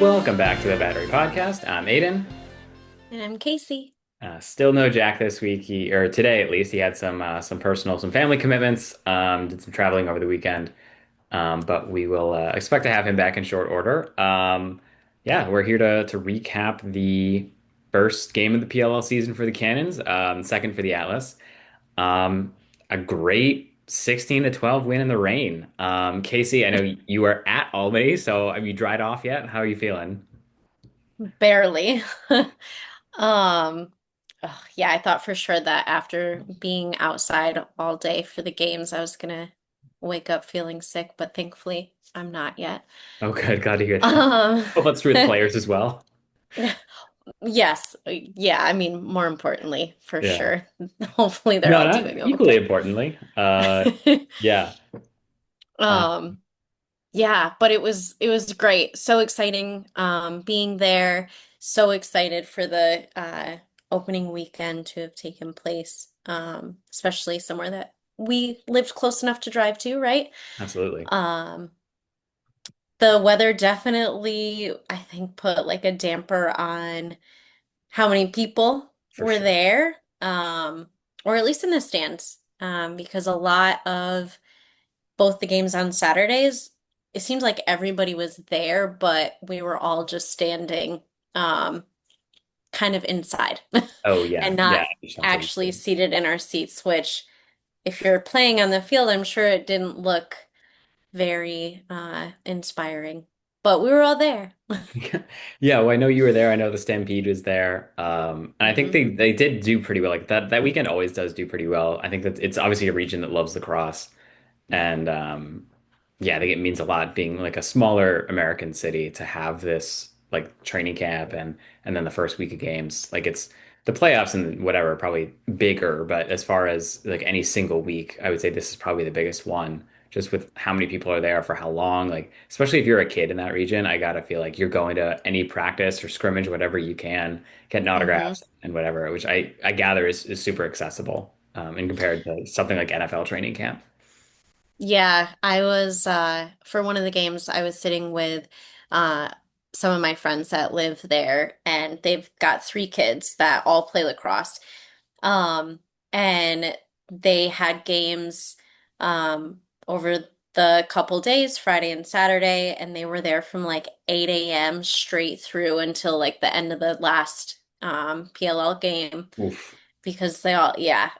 Welcome back to the Battery Podcast. I'm Aidan. And I'm Casey. Still no Jack this week. Or today at least, he had some personal, some family commitments. Did some traveling over the weekend. But we will expect to have him back in short order. Yeah, we're here to recap the first game of the PLL season for the Cannons, second for the Atlas. Um, a great 16 to 12 win in the rain. Casey, I know you are at Albany, so have you dried off yet? How are you feeling? Barely. Yeah, I thought for sure that after being outside all day for the games, I was gonna wake up feeling sick, but thankfully I'm not yet. Oh, good. Glad to hear that. Um, Hope that's true with players as well. yes, yeah, I mean, more importantly, for Yeah. sure. Hopefully they're No, all not doing equally okay. importantly. Yeah. Uh, Um, Yeah, but it was great. So exciting being there. So excited for the opening weekend to have taken place. Especially somewhere that we lived close enough to drive to, right? absolutely. Um, the weather definitely, I think, put like a damper on how many people For were sure. there, or at least in the stands, because a lot of both the games on Saturdays, it seems like everybody was there, but we were all just standing um, kind of inside Oh, yeah. and Yeah. not Sounds so actually good. seated in our seats, which if you're playing on the field, I'm sure it didn't look very inspiring, but we were all there. Yeah, well, I know you were there. I know the Stampede was there. And I think hmm they did do pretty well. Like that weekend always does do pretty well. I think that it's obviously a region that loves lacrosse. And yeah, I think it means a lot being like a smaller American city to have this like training camp and then the first week of games. Like it's the playoffs and whatever are probably bigger, but as far as like any single week, I would say this is probably the biggest one, just with how many people are there for how long. Like especially if you're a kid in that region, I gotta feel like you're going to any practice or scrimmage, whatever you can, getting hmm autographs and whatever, which I gather is super accessible in compared to something like NFL training camp. Yeah, I was for one of the games I was sitting with uh some of my friends that live there and they've got three kids that all play lacrosse. Um and they had games over the couple days, Friday and Saturday, and they were there from like 8 a.m. straight through until like the end of the last PLL game Oof. because they all, yeah.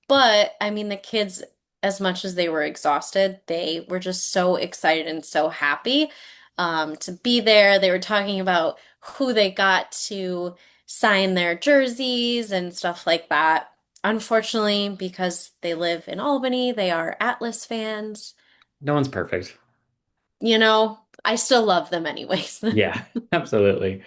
But I mean, the kids, as much as they were exhausted, they were just so excited and so happy to be there. They were talking about who they got to sign their jerseys and stuff like that. Unfortunately, because they live in Albany, they are Atlas fans. No one's perfect. You know, I still love them anyways. Yeah, absolutely.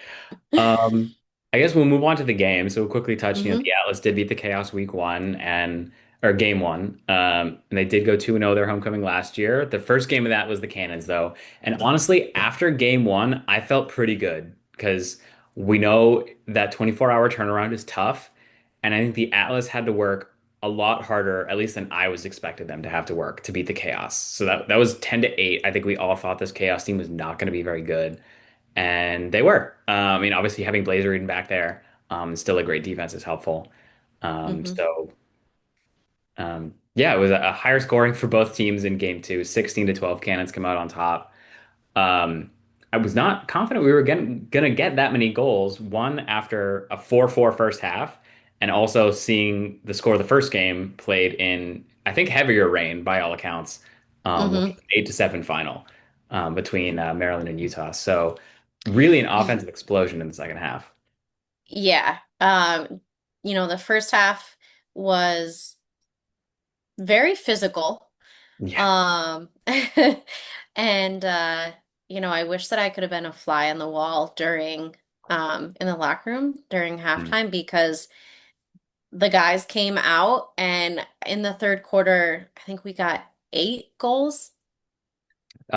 Um, I guess we'll move on to the game. So we'll quickly touch, hmm the Atlas did beat the Chaos week one and or game one. And they did go 2-0 their homecoming last year. The first game of that was the Cannons though. And honestly, after game one, I felt pretty good because we know that 24-hour turnaround is tough. And I think the Atlas had to work a lot harder, at least than I was expected them to have to work to beat the Chaos. So that was 10 to 8. I think we all thought this Chaos team was not going to be very good. And they were. I mean, obviously having Blazer Eden back there, still a great defense is helpful. Um, hmm so yeah, it was a higher scoring for both teams in game two. 16 to 12 Cannons come out on top. Um, I was not confident we were gonna get that many goals. One after a 4-4 first half, and also seeing the score of the first game played in, I think, heavier rain by all accounts, which hmm was 8-7 final between Maryland and Utah. So really an offensive explosion in the second half. Yeah. The first half was very physical. Yeah. Um, and I wish that I could have been a fly on the wall during in the locker room during Mm. halftime because the guys came out and in the third quarter, I think we got 8 goals.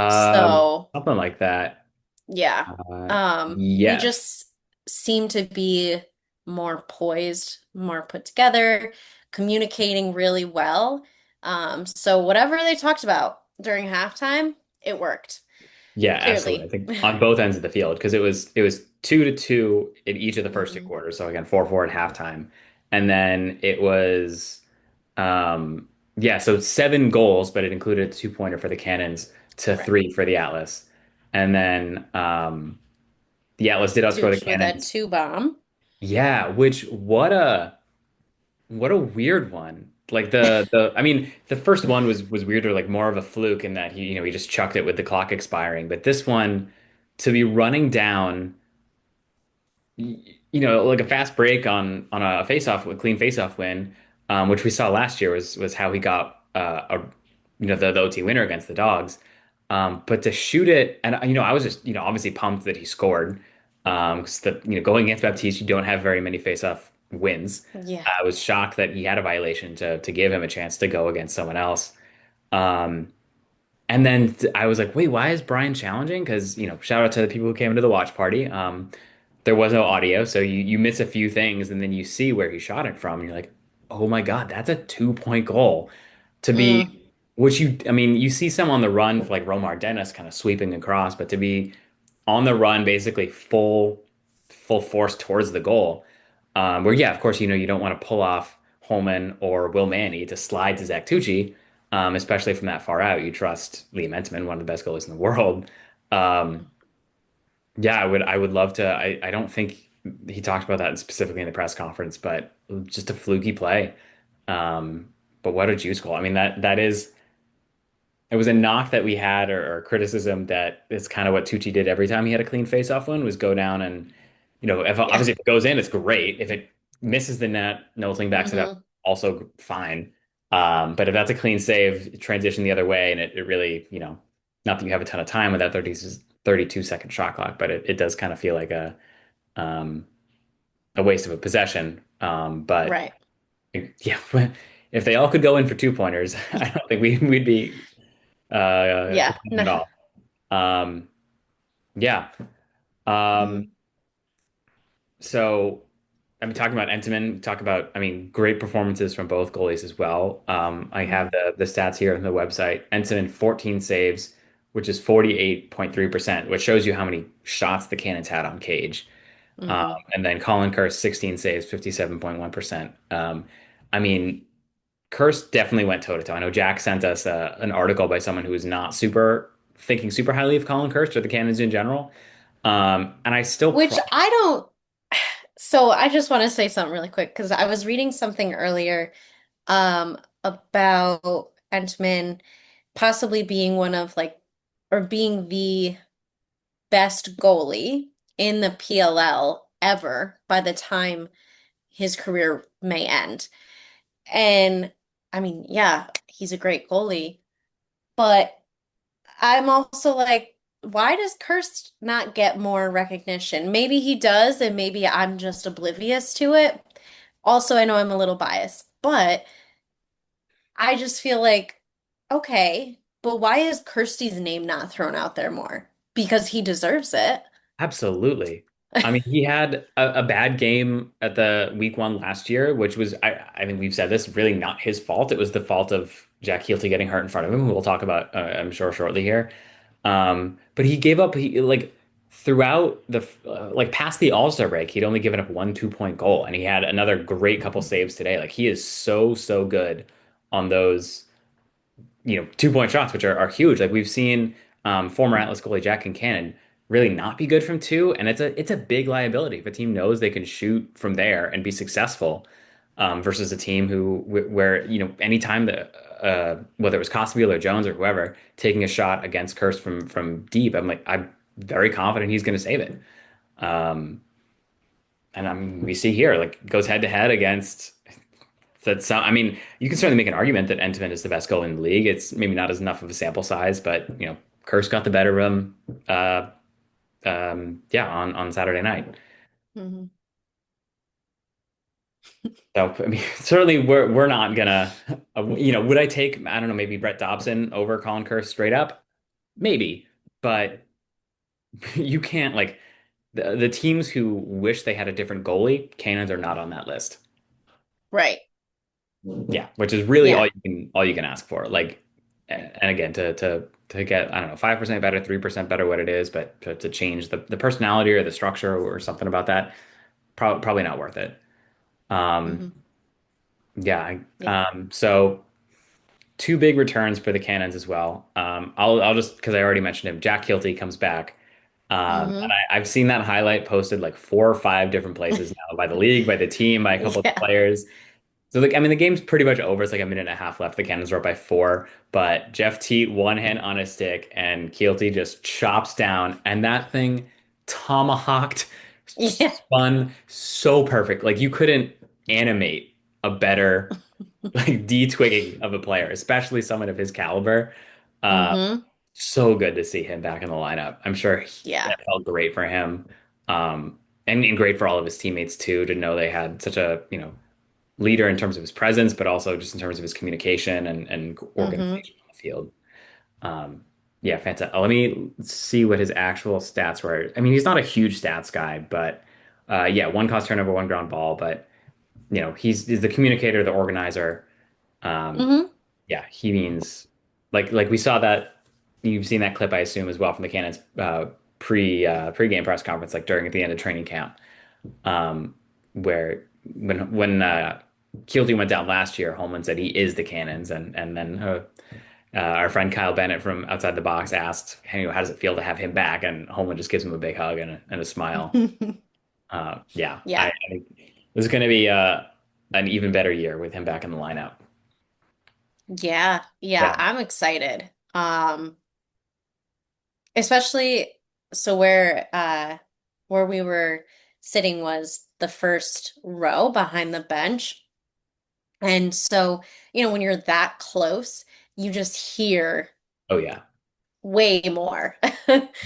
So Something like that. yeah. We Yes. just seem to be more poised, more put together, communicating really well. So whatever they talked about during halftime, it worked. Yeah, absolutely. I Clearly. think on both ends of the field because it was 2-2 in each of the first two Hmm. quarters. So again, 4-4 at halftime, and then it was yeah, so 7 goals, but it included a 2-pointer for the Cannons to Right. 3 for the Atlas, and then the Atlas did outscore the Tooch with that Cannons. two bomb. Yeah, which what a weird one. Like the I mean the first one was weirder, like more of a fluke in that he just chucked it with the clock expiring. But this one to be running down like a fast break on a face-off, a clean face-off win, which we saw last year was how he got the OT winner against the Dogs. But to shoot it, and I was just obviously pumped that he scored. 'Cause going against Baptiste, you don't have very many face-off wins. Yeah. I was shocked that he had a violation to give him a chance to go against someone else. Um, and then I was like, wait, why is Brian challenging? Because, shout out to the people who came into the watch party. There was no audio, so you miss a few things, and then you see where he shot it from, and you're like, oh my God, that's a 2-point goal to be, Mm, I mean, you see some on the run, like Romar Dennis kind of sweeping across, but to be on the run, basically full force towards the goal, where yeah, of course, you don't want to pull off Holman or Will Manny to slide to Zach Tucci, especially from that far out. You trust Liam Entenmann, one of the best goalies in the world. Um, yeah, I would love to. I don't think he talked about that specifically in the press conference, but just a fluky play. But what a juice goal. I mean, that is it was a knock that we had or criticism that is kind of what Tucci did every time he had a clean face-off win was go down and if yeah. obviously if it goes in, it's great. If it misses the net, Nothing backs it up, Hmm. also fine. But if that's a clean save, transition the other way, and it really, not that you have a ton of time with that 32-second shot clock, but it does kind of feel like um, a waste of a possession. But Right. yeah, if they all could go in for 2-pointers, I don't think we'd be Yeah. complaining at No. all. Um, yeah. Um, Mm, so I mean, talking about Entenmann, talk about, I mean, great performances from both goalies as well. I have mhm, the stats here on the website. Entenmann, 14 saves, which is 48.3%, which shows you how many shots the Cannons had on cage. Um, mhm. and then Colin Kerr, 16 saves, 57.1%. I mean, Kurst definitely went toe to toe. I know Jack sent us an article by someone who is not thinking super highly of Colin Kurst or the Cannons in general. And I still Which probably I don't. So I just want to say something really quick because I was reading something earlier about Entman possibly being one of like or being the best goalie in the PLL ever by the time his career may end. And I mean, yeah, he's a great goalie, but I'm also like, why does Kirst not get more recognition? Maybe he does, and maybe I'm just oblivious to it. Also, I know I'm a little biased, but I just feel like, okay, but why is Kirsty's name not thrown out there more? Because he deserves it. absolutely. I mean, he had a bad game at the week one last year, which was, I mean, we've said this, really not his fault. It was the fault of Jack Healty getting hurt in front of him, who we'll talk about, I'm sure, shortly here. But he gave up, like, throughout like, past the All-Star break, he'd only given up one 2-point goal, and he had another great couple saves today. Like, he is so, so good on those 2-point shots, which are huge. Like we've seen former Atlas goalie Jack Cannon really not be good from two, and it's a big liability if a team knows they can shoot from there and be successful versus a team where anytime whether it was Costabile or Jones or whoever taking a shot against Kurst from deep, I'm very confident he's going to save it. Um, and we see here like goes head to head against I mean, you can certainly make an argument that Entman is the best goalie in the league. It's maybe not as enough of a sample size, but Kurse got the better of him. Yeah, on Saturday night. Mhm. So I mean, certainly we're not gonna. Would I take I don't know maybe Brett Dobson over Colin Kurse straight up? Maybe, but you can't like the teams who wish they had a different goalie. Cannons are not on that list. Right. Yeah, which is really Yeah. all you can ask for. Like. and again to get I don't know 5% better, 3% better, what it is, but to change the personality or the structure or something about that, probably not worth it. Um, Hmm. yeah. Yeah. So two big returns for the Cannons as well. I'll just because I already mentioned him. Jack Kilty comes back. And Hmm. I've seen that highlight posted like 4 or 5 different places now by the league, by the team, by a couple of the Yeah. players. So like I mean the game's pretty much over. It's like a minute and a half left. The Cannons are up by 4, but Jeff Teat one hand on a stick and Keelty just chops down and that thing tomahawked Yeah. spun so perfect. Like you couldn't animate a better like de-twigging of a player, especially someone of his caliber. Uh, Hmm. so good to see him back in the lineup. I'm sure Yeah. that felt great for him. And great for all of his teammates too, to know they had such a, leader in terms of his presence, but also just in terms of his communication and Hmm. organization on the field. Um, yeah, fantastic. Let me see what his actual stats were. I mean, he's not a huge stats guy, but yeah, one cost turnover, one ground ball, but he's the communicator, the organizer. Um, Hmm. yeah, he means like we saw that you've seen that clip, I assume, as well from the Cannons pre-game press conference, like during at the end of training camp, where when Keelty went down last year, Holman said he is the Cannons, and then our friend Kyle Bennett from outside the box asked, hey, how does it feel to have him back? And Holman just gives him a big hug and a smile. Yeah, I Yeah. think this is going to be an even better year with him back in the lineup. Yeah. Yeah. Yeah. I'm excited. Especially so where we were sitting was the first row behind the bench. And so, when you're that close, you just hear Oh yeah. way more.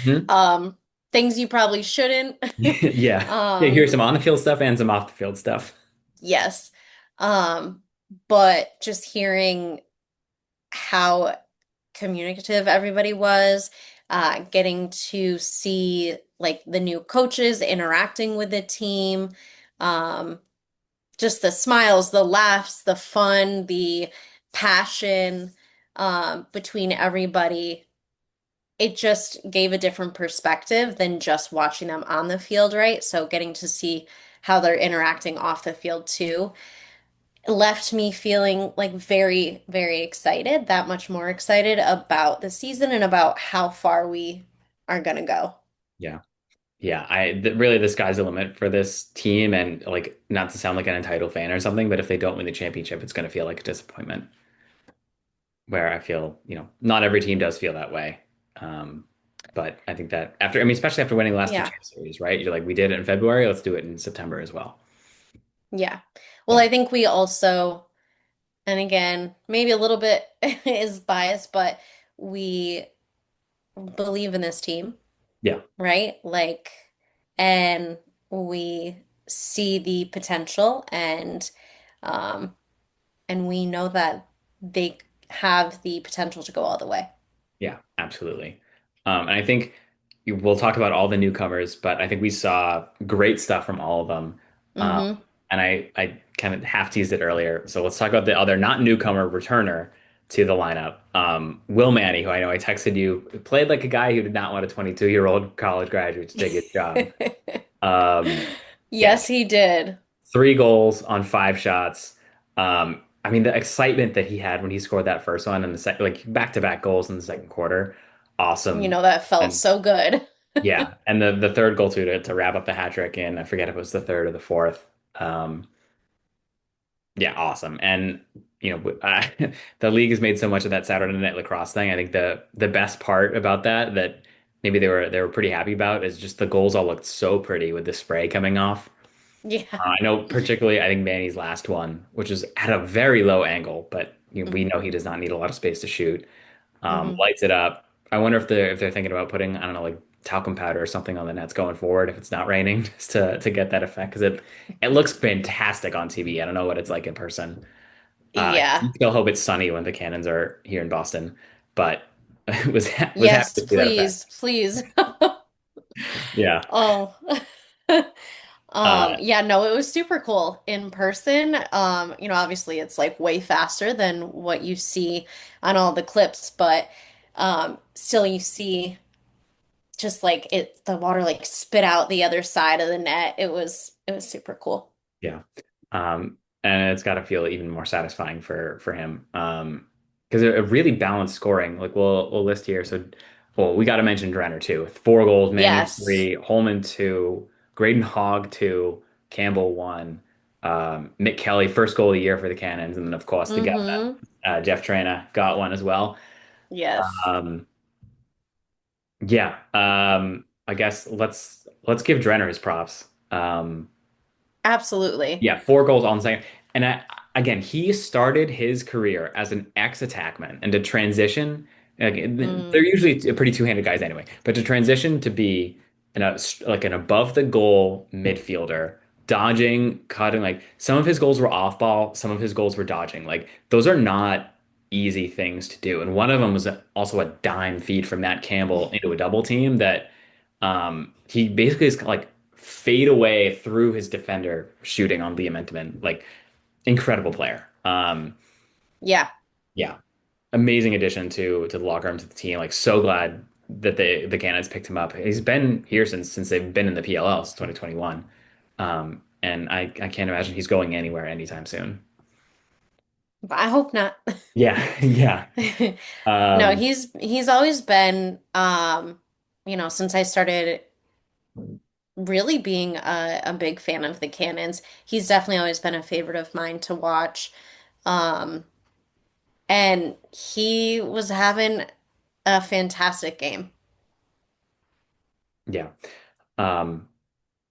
Mhm. Um, things you probably shouldn't. Yeah. Yeah, here's Um, some on the field stuff and some off the field stuff. yes. Um, but just hearing how communicative everybody was, getting to see like the new coaches interacting with the team, um, just the smiles, the laughs, the fun, the passion, between everybody. It just gave a different perspective than just watching them on the field, right? So getting to see how they're interacting off the field too left me feeling like very, very excited, that much more excited about the season and about how far we are gonna go. Yeah. Yeah, really the sky's the limit for this team, and like not to sound like an entitled fan or something, but if they don't win the championship, it's going to feel like a disappointment. Where I feel, not every team does feel that way. Um, but I think that I mean, especially after winning the last two Yeah, champ series, right? You're like, we did it in February, let's do it in September as well. yeah. Well, Yeah, I think we also, and again, maybe a little bit is biased, but we believe in this team, yeah, right? Like, and we see the potential um, and we know that they have the potential to go all the way. yeah, absolutely. And I think we'll talk about all the newcomers, but I think we saw great stuff from all of them. Um, Mm-hmm. and I kind of half teased it earlier. So let's talk about the other not newcomer returner to the lineup. Will Manny, who I know I texted you, played like a guy who did not want a 22-year-old college graduate to take his job. Um, yeah, Yes, he did. 3 goals on 5 shots. I mean, the excitement that he had when he scored that first one and the second, like back-to-back goals in the second quarter, awesome. That felt And so good. yeah, and the third goal too to wrap up the hat trick in, I forget if it was the third or the fourth. Um, yeah, awesome. And the league has made so much of that Saturday night lacrosse thing. I think the best part about that maybe they were pretty happy about is just the goals all looked so pretty with the spray coming off. Yeah. I know particularly, I think Manny's last one, which was at a very low angle, but we Hmm. know he does not need a lot of space to shoot. Hmm. Lights it up. I wonder if they're thinking about putting, I don't know, like talcum powder or something on the nets going forward if it's not raining, just to get that effect because it looks fantastic on TV. I don't know what it's like in person. Yeah. You still hope it's sunny when the Cannons are here in Boston, but was happy Yes, to see that effect. please, please. Yeah. Oh. Uh, Yeah, no, it was super cool in person. Obviously it's like way faster than what you see on all the clips, but still you see just like the water like spit out the other side of the net. It was super cool. yeah. And it's got to feel even more satisfying for him. Because a really balanced scoring. Like we'll list here. So, well, we got to mention Drenner too. 4 goals, Manning Yes. 3, Holman 2, Graydon Hogg 2, Campbell 1, Mick Kelly first goal of the year for the Cannons, and then of course the guy Mm-hmm. Jeff Traina got one as well. Yes. Um, yeah. I guess let's give Drenner his props. Absolutely. Yeah, 4 goals on second. And again, he started his career as an ex-attackman and to transition, like, they're Mm, usually pretty two-handed guys anyway, but to transition to be like an above the goal midfielder, dodging, cutting, like some of his goals were off ball, some of his goals were dodging. Like those are not easy things to do. And one of them was also a dime feed from Matt Campbell into a double team that he basically is like fade away through his defender shooting on Liam Entenmann. Like incredible player. yeah. Yeah, amazing addition to the locker room to the team. Like so glad that the Cannons picked him up. He's been here since they've been in the PLL since 2021. And I can't imagine he's going anywhere anytime soon. But I hope not. Yeah, yeah. No, Um, he's always been since I started really being a big fan of the Cannons, he's definitely always been a favorite of mine to watch. Um, and he was having a fantastic game. yeah. Um,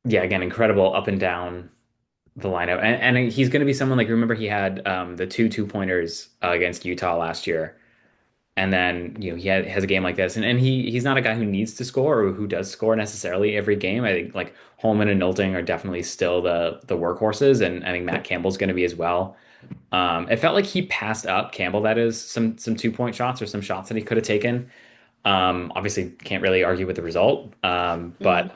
yeah, again, incredible up and down the lineup. And he's going to be someone like remember he had the two-pointers against Utah last year. And then, has a game like this. And he's not a guy who needs to score or who does score necessarily every game. I think like Holman and Nolting are definitely still the workhorses, and I think Matt Campbell's going to be as well. It felt like he passed up Campbell, that is, some 2-point shots or some shots that he could have taken. Obviously can't really argue with the result. Mm, But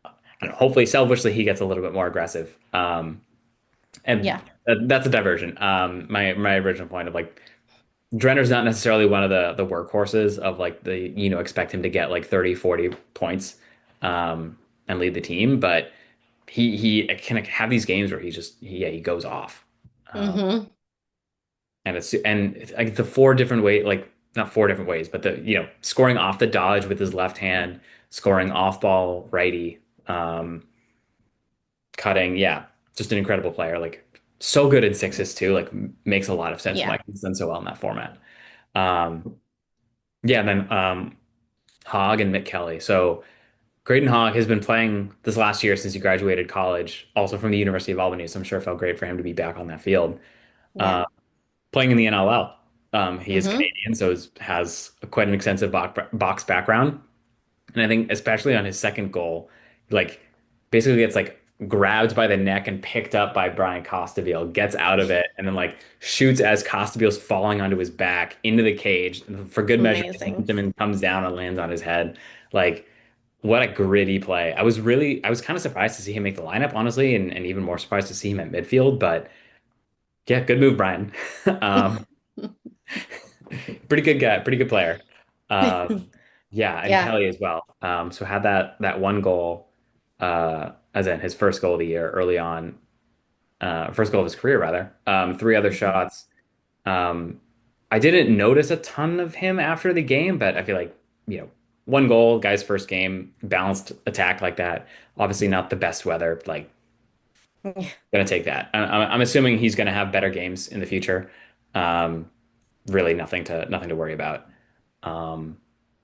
I don't know, hopefully selfishly he gets a little bit more aggressive. And yeah. that's a diversion. My original point of like Drenner's not necessarily one of the workhorses of like expect him to get like 30, 40 points and lead the team, but he can have these games where he goes off. Um, Hmm. and like the 4 different way, like not 4 different ways, but scoring off the dodge with his left hand, scoring off ball righty, um, cutting, yeah, just an incredible player. Like so good in sixes too. Like makes a lot of sense Yeah. why he's done so well in that format. Um, yeah, and then Hogg and Mick Kelly. So Graydon Hogg has been playing this last year since he graduated college, also from the University of Albany. So I'm sure it felt great for him to be back on that field. Yeah. Uh, Playing in the NLL. He is Hmm. Canadian, so has quite an extensive box background. And I think especially on his second goal, like basically gets like grabbed by the neck and picked up by Brian Costabile, gets out of it, and then like shoots as Costabile's falling onto his back into the cage. For good measure, hits Amazing. him and comes down and lands on his head. Like what a gritty play. I was kind of surprised to see him make the lineup, honestly, and even more surprised to see him at midfield. But yeah, good move, Brian. Um, pretty good guy, pretty good player. Yeah, and Yeah. Kelly as well. So had that 1 goal, as in his first goal of the year early on, first goal of his career rather. 3 other Hmm. shots. Um, I didn't notice a ton of him after the game, but I feel like, 1 goal, guy's first game, balanced attack like that. Obviously not the best weather, like gonna take that. I'm assuming he's gonna have better games in the future. Um, Really nothing to worry about. Um,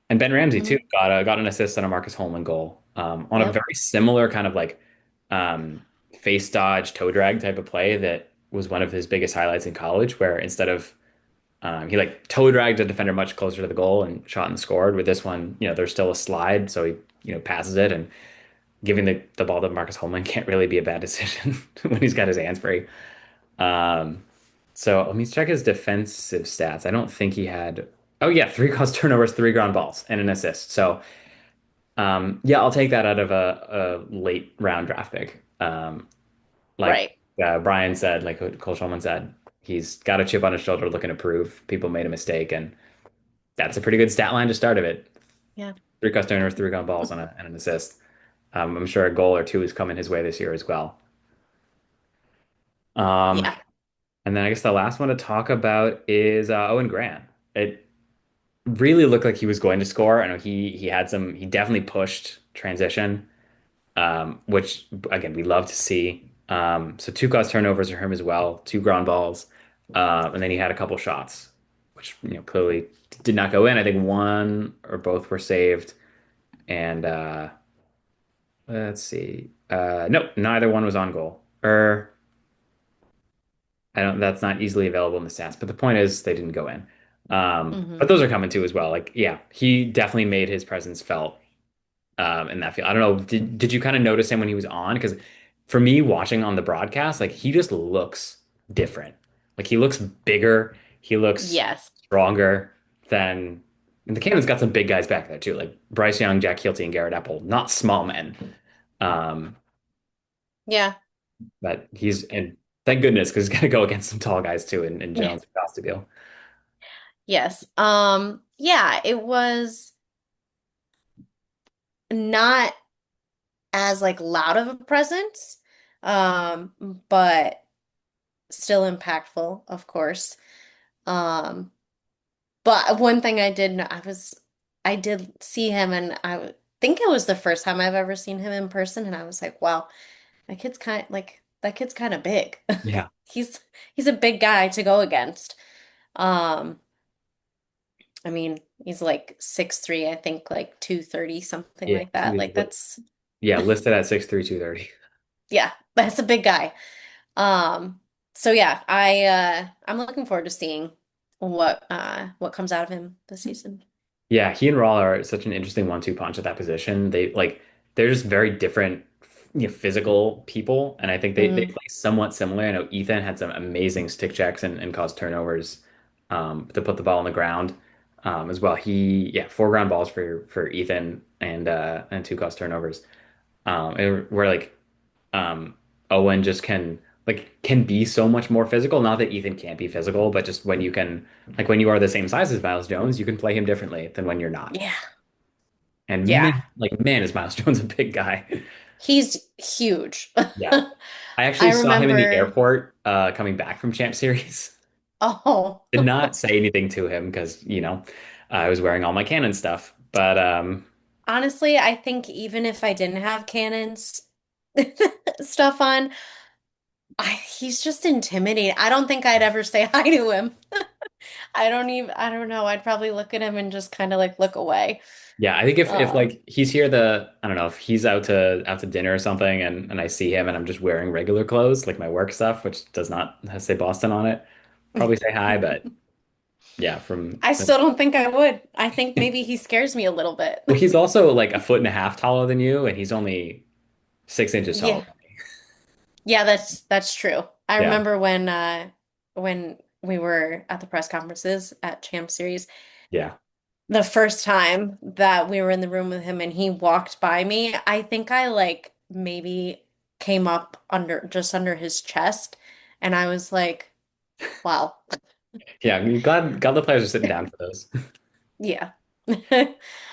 and Ben Ramsey too Hmm. got an assist on a Marcus Holman goal on a Yep. very similar kind of like um, face dodge toe drag type of play that was one of his biggest highlights in college, where instead of he like toe dragged a defender much closer to the goal and shot and scored. With this one, there's still a slide, so he passes it, and giving the ball to Marcus Holman can't really be a bad decision when he's got his hands free. Um, so let me check his defensive stats. I don't think he had. Oh yeah, 3 cross turnovers, 3 ground balls, and an assist. So yeah, I'll take that out of a late round draft pick. Um, like Right. Brian said, like Cole Schulman said, he's got a chip on his shoulder looking to prove people made a mistake, and that's a pretty good stat line to start of it. Yeah. Three cuss turnovers, three ground balls, and an assist. I'm sure a goal or two is coming his way this year as well. Um, Yeah. and then I guess the last one to talk about is Owen Grant. It really looked like he was going to score. I know he had some. He definitely pushed transition, which again we love to see. So two cause turnovers for him as well, two ground balls, and then he had a couple shots, which clearly did not go in. I think one or both were saved, and let's see, no, neither one was on goal. Or I don't. That's not easily available in the stats, but the point is they didn't go in. But Hmm. those are coming too as well. Like, yeah, he definitely made his presence felt in that field. I don't know. Did you kind of notice him when he was on? Because for me, watching on the broadcast, like he just looks different. Like he looks bigger. He looks Yes. stronger than. And the Cannons got some big guys back there too, like Bryce Young, Jack Hilty, and Garrett Apple. Not small men. Um, Yeah. but he's and thank goodness because he's gonna go against some tall guys too in Yeah. Jones and Costabile. Yes. Yeah, it was not as like loud of a presence, but still impactful, of course. Um, but one thing I did know, I did see him, and think it was the first time I've ever seen him in person, and I was like, wow, that kid's kind of big. Yeah, He's he's a big guy to go against. Um, I mean, he's like 6'3", I think like 230, something yeah, like that. Like that's yeah, listed at 6'3", 230. yeah, that's a big guy. Um, so yeah, I'm looking forward to seeing what comes out of him this season. Yeah, he and Raw are such an interesting one-two punch at that position. They're just very different, physical people, and I think they Hmm. play somewhat similar. I know Ethan had some amazing stick checks and caused turnovers to put the ball on the ground as well. Four ground balls for Ethan and two caused turnovers. Where like Owen just can be so much more physical. Not that Ethan can't be physical, but just when you are the same size as Miles Jones, you can play him differently than when you're not. Yeah. And Yeah. man, is Miles Jones a big guy. He's huge. Yeah. I I actually saw him in the remember, airport coming back from Champ Series. oh, Did not say anything to him because, I was wearing all my Canon stuff. But honestly, I think even if I didn't have cannons stuff on, he's just intimidating. I don't think I'd ever say hi to him. I don't know. I'd probably look at him and just kind of like look away. yeah, I think if Um, like he's here I don't know, if he's out to dinner or something and I see him and I'm just wearing regular clothes, like my work stuff, which does not say Boston on it, probably say hi, but yeah, I still don't think I would. I think maybe he scares me a little bit. well, he's also like a foot and a half taller than you, and he's only 6 inches taller Yeah. than me. Yeah, that's true. I Yeah, remember when we were at the press conferences at Champ Series, yeah, the first time that we were in the room with him and he walked by me, I think I like maybe came up under his chest, and I was like, wow. yeah. Glad the players are sitting down for those. Yeah.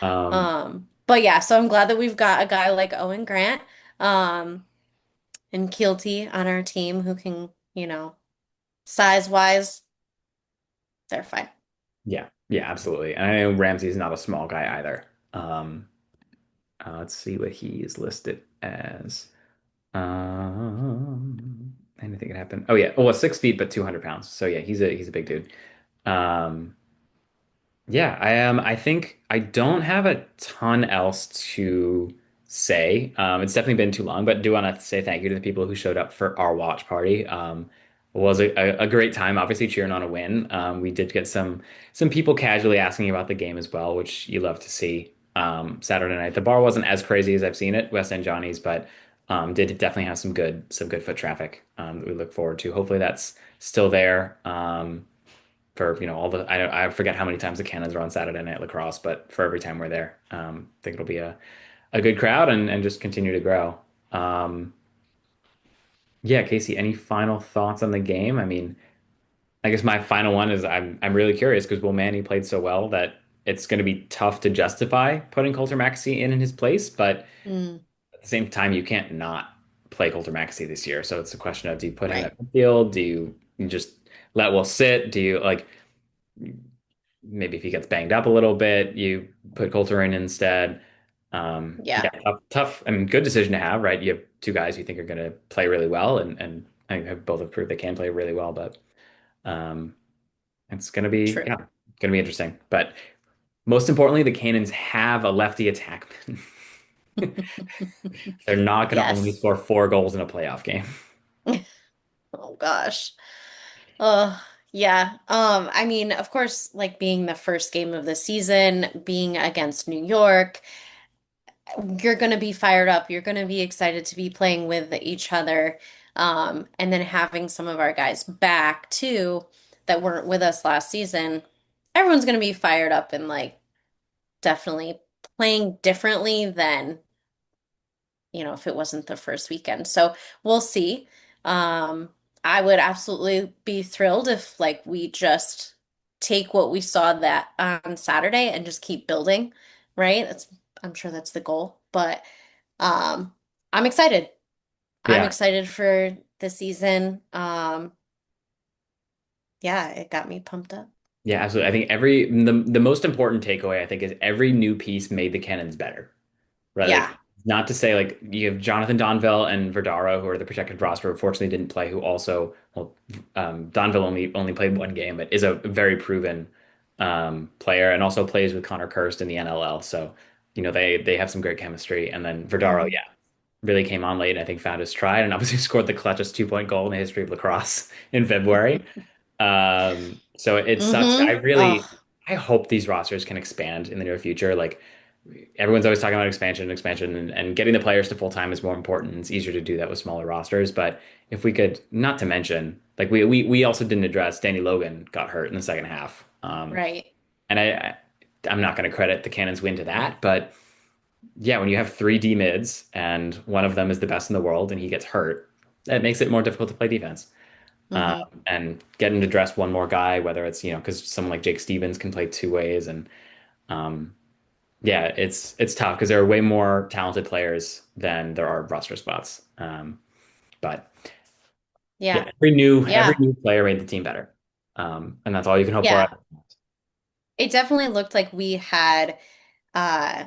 Um, But yeah, so I'm glad that we've got a guy like Owen Grant, and Keelty on our team who can, size wise, they're fine. yeah, yeah, absolutely. And I know Ramsey's not a small guy either. Let's see what he is listed as. Anything can happen. Oh yeah. Oh, well, 6 feet, but 200 pounds. So yeah, he's a big dude. Um, yeah, I am. I think I don't have a ton else to say. It's definitely been too long, but do want to say thank you to the people who showed up for our watch party. It was a great time, obviously cheering on a win. We did get some people casually asking about the game as well, which you love to see. Saturday night, the bar wasn't as crazy as I've seen it, West End Johnny's, but did definitely have some good foot traffic that we look forward to. Hopefully that's still there. For all the I forget how many times the Cannons are on Saturday Night Lacrosse, but for every time we're there, I think it'll be a good crowd and just continue to grow. Um, Yeah, Casey, any final thoughts on the game? I mean, I guess my final one is I'm really curious because Will Manny played so well that it's going to be tough to justify putting Coulter Maxey in his place, but Mm, at the same time, you can't not play Coulter Maxey this year. So it's a question of do you put him right. at midfield? Do you just let Will sit? Do you like maybe if he gets banged up a little bit, you put Coulter in instead? Yeah, Yeah, tough. I mean, good decision to have, right? You have two guys you think are going to play really well, and I think have both have proved they can play really well, but um, it's going to be true. yeah, going to be interesting. But most importantly, the Cannons have a lefty attackman. They're not going to only Yes. score 4 goals in a playoff game. Oh gosh. Oh, yeah. I mean, of course, like being the first game of the season, being against New York, you're going to be fired up. You're going to be excited to be playing with each other. And then having some of our guys back too that weren't with us last season, everyone's going to be fired up and like definitely playing differently than if it wasn't the first weekend. So we'll see. Um, I would absolutely be thrilled if like we just take what we saw that on Saturday and just keep building, right? I'm sure that's the goal. But um, I'm excited. I'm Yeah, excited for the season. Yeah, it got me pumped up. yeah, absolutely. I think the most important takeaway I think is every new piece made the Cannons better. Right? Yeah. Like, not to say like you have Jonathan Donville and Verdaro, who are the protected roster, who fortunately didn't play, who also, well, Donville only played 1 game, but is a very proven player and also plays with Connor Kirst in the NLL. So, they have some great chemistry. And then Verdaro, Hmm. yeah, really came on late and I think found his stride and obviously scored the clutchest 2-point goal in the history of lacrosse in February. So it sucks. Hmm. Oh, I hope these rosters can expand in the near future. Like everyone's always talking about expansion, and getting the players to full time is more important. It's easier to do that with smaller rosters. But if we could, not to mention, like we also didn't address Danny Logan got hurt in the second half. right. And I'm not going to credit the Cannons win to that, but yeah, when you have 3 D mids and one of them is the best in the world and he gets hurt, that makes it more difficult to play defense. Um, Hmm. and getting to dress one more guy, whether it's, because someone like Jake Stevens can play 2 ways. And um, yeah, it's tough because there are way more talented players than there are roster spots. But yeah, Yeah. every Yeah. new player made the team better. And that's all you can hope for. Yeah. It definitely looked like we had uh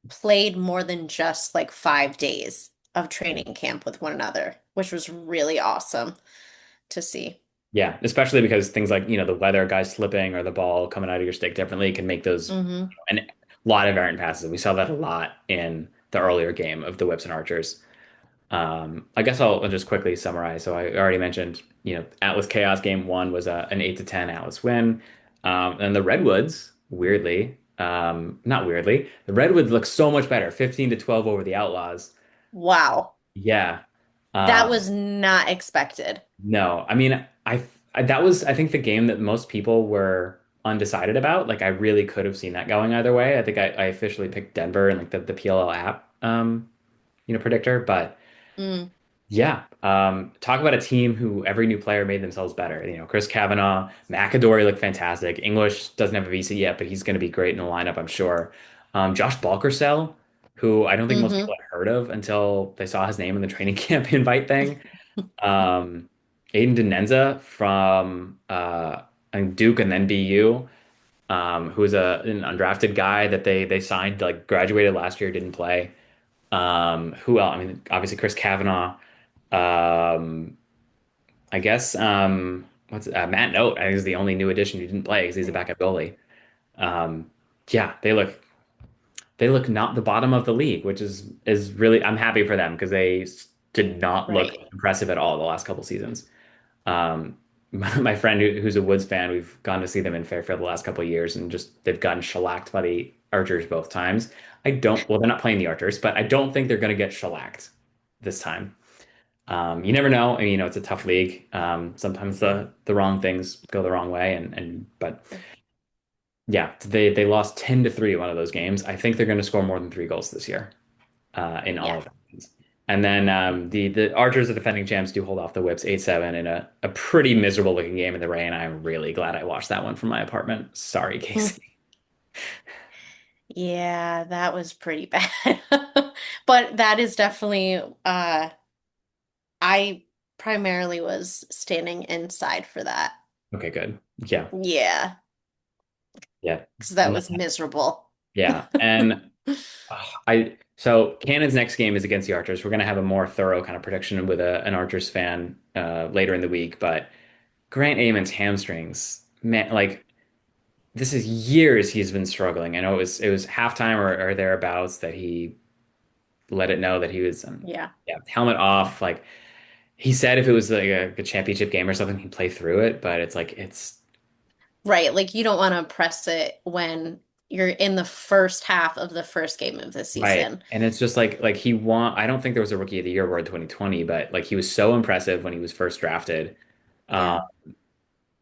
played more than just like 5 days of training camp with one another, which was really awesome to see. Yeah, especially because things like, the weather, guys slipping or the ball coming out of your stick differently can make those Hmm. a lot of errant passes. We saw that a lot in the earlier game of the Whips and Archers. I guess I'll just quickly summarize. So I already mentioned, Atlas Chaos game one was an 8-10 Atlas win. And the Redwoods, weirdly, not weirdly, the Redwoods look so much better, 15-12 over the Outlaws. Wow. Yeah. That Um, was not expected. no, I mean, that was I think the game that most people were undecided about. Like I really could have seen that going either way. I think I officially picked Denver and like the PLL app, predictor, but. Mm, Yeah. Talk about a team who every new player made themselves better. Chris Kavanaugh, McAdory looked fantastic. English doesn't have a visa yet, but he's going to be great in the lineup, I'm sure. Josh Balkersell, who I don't think most people hmm. had heard of until they saw his name in the training camp invite thing. Um, Aidan Denenza from I think Duke and then BU, who's an undrafted guy that they signed, like graduated last year, didn't play. Who else? I mean, obviously Chris Kavanaugh. Um, I guess what's Matt Note, I think is the only new addition who didn't play because he's a backup goalie. Um, yeah, they look not the bottom of the league, which is really I'm happy for them because did not look Right. impressive at all the last couple seasons. Um, my friend who's a Woods fan, we've gone to see them in Fairfield the last couple of years, and just they've gotten shellacked by the Archers both times. Well, they're not playing the Archers, but I don't think they're going to get shellacked this time. You never know. I mean, it's a tough league. Sometimes the wrong things go the wrong way, but yeah, they lost 10-3 one of those games. I think they're going to score more than 3 goals this year in all Yeah. of it. And then the Archers, the defending champs, do hold off the Whips 8-7 in a pretty miserable looking game in the rain. I'm really glad I watched that one from my apartment. Sorry, Casey. Yeah, that was pretty bad. But that is definitely I primarily was standing inside for that. Okay, good. Yeah, Yeah, yeah. because that And was miserable. yeah, and I so Cannon's next game is against the Archers. We're gonna have a more thorough kind of prediction with an Archers fan later in the week. But Grant Amon's hamstrings, man, like this is years he's been struggling. I know it was halftime or thereabouts that he let it know that he was Yeah. yeah, helmet off. Like he said, if it was like a championship game or something, he'd play through it. But it's like it's Right, like you don't want to press it when you're in the first half of the first game of the right. season. And it's just like he won. I don't think there was a Rookie of the Year award in 2020, but like he was so impressive when he was first drafted. Um, Yeah.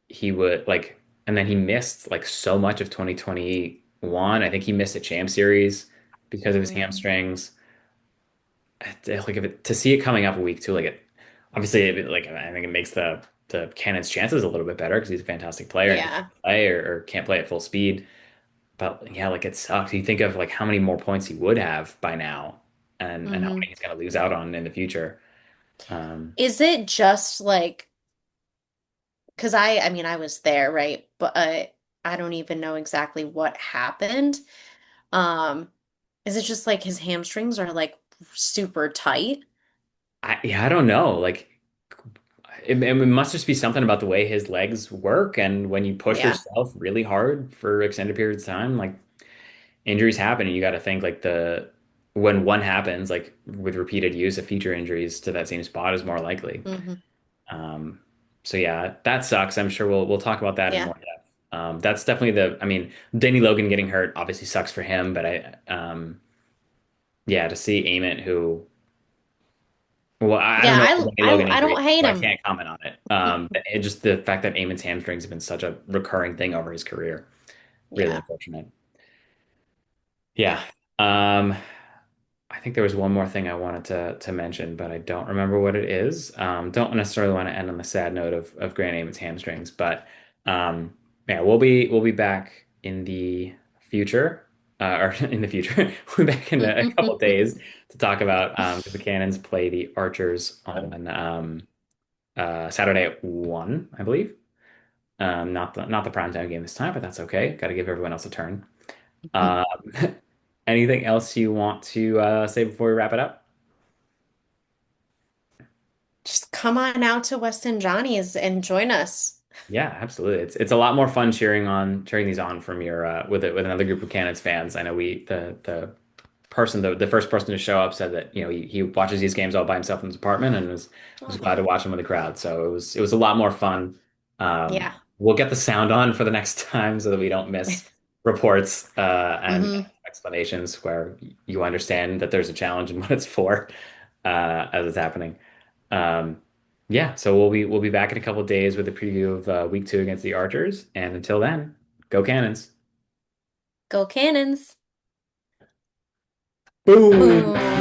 he would like, and then he missed like so much of 2021. I think he missed a champ series because of his Hmm. hamstrings. Like if it, to see it coming up a week too, like it obviously like I think it makes the Cannon's chances a little bit better because he's a fantastic player and he Yeah. can play or can't play at full speed. But yeah, like it sucks. You think of like how many more points he would have by now, and how Hmm. many he's going to lose out on in the future. Um, Is it just like, because I mean, I was there, right? But I don't even know exactly what happened. Um, is it just like his hamstrings are like super tight? I don't know. Like it must just be something about the way his legs work, and when you push Yeah. yourself really hard for extended periods of time, like injuries happen, and you got to think like the when one happens, like with repeated use of future injuries to that same spot is more likely. Hmm. Um, so yeah, that sucks. I'm sure we'll talk about that in Yeah. more depth. That's definitely I mean, Danny Logan getting hurt obviously sucks for him, but yeah, to see Ament who, well, I don't Yeah, know the Danny Logan I injury, don't hate so I him. can't comment on it. Just the fact that Ament's hamstrings have been such a recurring thing over his career, really Yeah. unfortunate. Yeah. Yeah. Um, I think there was one more thing I wanted to mention, but I don't remember what it is. Don't necessarily want to end on the sad note of Grant Amon's hamstrings, but yeah, we'll be back in the future, or in the future, we'll be back in a couple days to talk about because the Cannons play the Archers on Saturday at 1, I believe. Not the primetime game this time, but that's okay. Got to give everyone else a turn. Um, anything else you want to say before we wrap it up? Just come on out to Weston Johnny's and join us. Yeah, absolutely. It's a lot more fun cheering these on from your with another group of Cannons fans. I know the first person to show up said that he watches these games all by himself in his apartment and was glad to Oh, watch them with a crowd. So it was a lot more fun. yeah. We'll get the sound on for the next time so that we don't miss reports and Hmm. explanations where you understand that there's a challenge and what it's for as it's happening. Um, yeah, so we'll be back in a couple of days with a preview of week 2 against the Archers. And until then, go Cannons. Go Cannons. Boom. Boom.